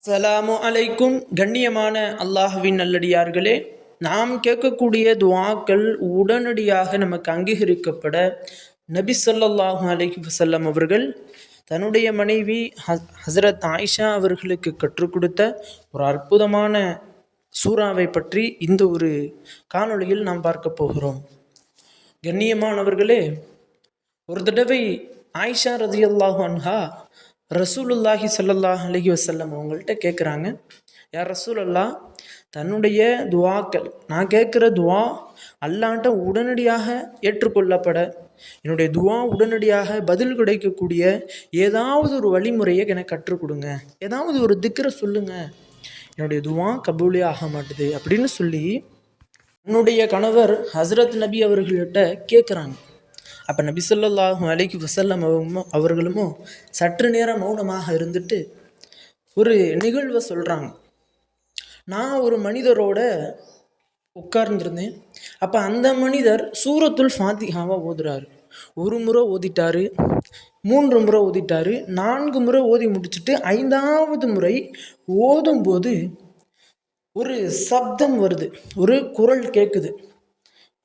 அஸ்ஸலாமு அலைக்கும். கண்ணியமான அல்லாஹ்வின் நல்லடியார்களே, நாம் கேட்கக்கூடிய துஆக்கள் உடனடியாக நமக்கு அங்கீகரிக்கப்பட நபி ஸல்லல்லாஹு அலைஹி வஸல்லம் அவர்கள் தன்னுடைய மனைவி ஹஸ்ரத் ஆயிஷா அவர்களுக்கு கற்றுக் கொடுத்த ஒரு அற்புதமான சூறாவை பற்றி இந்த ஒரு காணொளியில் நாம் பார்க்க போகிறோம். கண்ணியமானவர்களே, ஒரு தடவை ஆயிஷா ரதியல்லாஹு அன்ஹா ரசூலுல்லாஹி ஸல்லல்லாஹு அலைஹி வஸல்லம் அவங்கள்ட்ட கேட்குறாங்க, யார் ரசூலல்லா, தன்னுடைய துவாக்கள், நான் கேட்குற துவா அல்லாஹ்ட்ட உடனடியாக ஏற்றுக்கொள்ளப்பட, என்னுடைய துவா உடனடியாக பதில் கிடைக்கக்கூடிய ஏதாவது ஒரு வழிமுறையை எனக்கு கற்றுக் கொடுங்க, ஏதாவது ஒரு திக்ரை சொல்லுங்க, என்னுடைய துவா கபூலே ஆக மாட்டுது அப்படின்னு சொல்லி என்னுடைய கணவர் ஹஸ்ரத் நபி அவர்கள்ட்ட கேட்குறாங்க. அப்போ நபி ஸல்லல்லாஹு அலைஹி வஸல்லம் அவர்களுமோ சற்று நேரம் மௌனமாக இருந்துட்டு ஒரு நிகழ்வை சொல்கிறாங்க. நான் ஒரு மனிதரோட உட்கார்ந்துருந்தேன். அப்போ அந்த மனிதர் சூரத்துல் ஃபாத்திஹாவை ஓதுறாரு. ஒரு முறை ஓதிட்டாரு, 3 முறை ஓதிட்டாரு, 4 முறை ஓதி முடிச்சுட்டு 5வது முறை ஓதும்போது ஒரு சப்தம் வருது, ஒரு குரல் கேட்குது.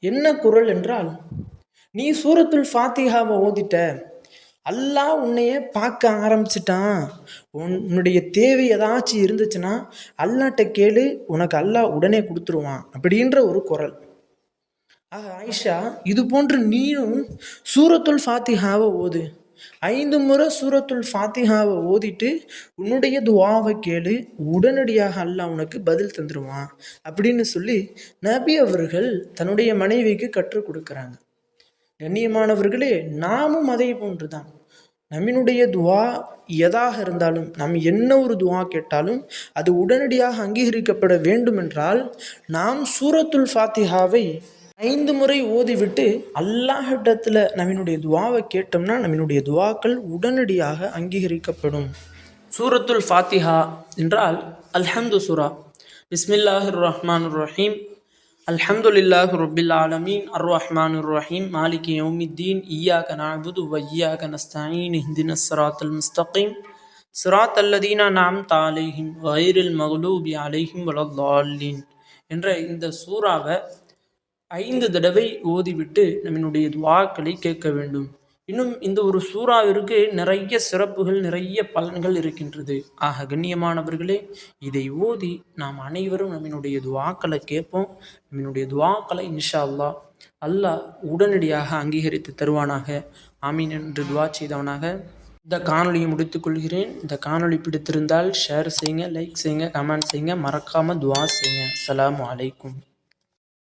என்ன குரல் என்றால், நீ சூரத்துல் ஃபாத்திஹாவை ஓதிட்ட, அல்லாஹ் உன்னைய பார்க்க ஆரம்பிச்சிட்டான், உன்னுடைய தேவை ஏதாச்சும் இருந்துச்சுன்னா அல்லாஹ்ட்ட கேளு, உனக்கு அல்லாஹ் உடனே கொடுத்துருவான் அப்படின்ற ஒரு குரல். ஆயிஷா, இது போன்று நீயும் சூரத்துல் ஃபாத்திஹாவை ஓது, 5 முறை சூரத்துல் ஃபாத்திஹாவை ஓதிட்டு உன்னுடைய துவாவை கேளு, உடனடியாக அல்லாஹ் உனக்கு பதில் தந்துடுவான் அப்படின்னு சொல்லி நபி அவர்கள் தன்னுடைய மனைவிக்கு கற்றுக் கொடுக்குறாங்க. கண்ணியமானவர்களே, நாமும் அதே போன்று தான். நம்மினுடைய துவா எதாக இருந்தாலும், நாம் என்ன ஒரு துவா கேட்டாலும் அது உடனடியாக அங்கீகரிக்கப்பட வேண்டுமென்றால் நாம் சூரத்துல் ஃபாத்திஹாவை 5 முறை ஓதிவிட்டு அல்லாஹ்விடத்தில் நம்மினுடைய துவாவை கேட்டோம்னா நம்மினுடைய துவாக்கள் உடனடியாக அங்கீகரிக்கப்படும். சூரத்துல் ஃபாத்திஹா என்றால் அல்ஹம்து சூரா. பிஸ்மில்லாஹிர் ரஹ்மானிர் ரஹீம். அல்ஹம்துலில்லாஹி ரப்பில் ஆலமீன் அர்ரஹ்மானிர் ரஹீம் மாலிகி யௌமித்தீன் இய்யாக நஅபுது வ இய்யாக நஸ்தஈன் இஹ்தினஸ் ஸிராத்தல் முஸ்தகீம் ஸிராத்தல் லதீன அன்அம்த அலைஹிம் கய்ரில் மக்லூபி அலைஹிம் வலத்தால்லீன் என்ற இந்த சூறாவை 5 தடவை ஓதிவிட்டு நம்மளுடைய துஆக்களை கேட்க வேண்டும். இன்னும் இந்த ஒரு சூறாவிற்கு நிறைய சிறப்புகள், நிறைய பலன்கள் இருக்கின்றது. ஆக கண்ணியமானவர்களே, இதை ஓதி நாம் அனைவரும் நம்மளுடைய துஆக்களை கேட்போம். நம்மளுடைய துஆக்களை இன்ஷா அல்லாஹ் அல்லாஹ் உடனடியாக அங்கீகரித்து தருவானாக. ஆமீன் என்று துஆ செய்தவனாக இந்த காணொலியை முடித்துக்கொள்கிறேன். இந்த காணொலி பிடித்திருந்தால் ஷேர் செய்யுங்க, லைக் செய்யுங்க, கமெண்ட் செய்யுங்க, மறக்காமல் துஆ செய்யுங்க. அஸ்ஸலாமு அலைக்கும்.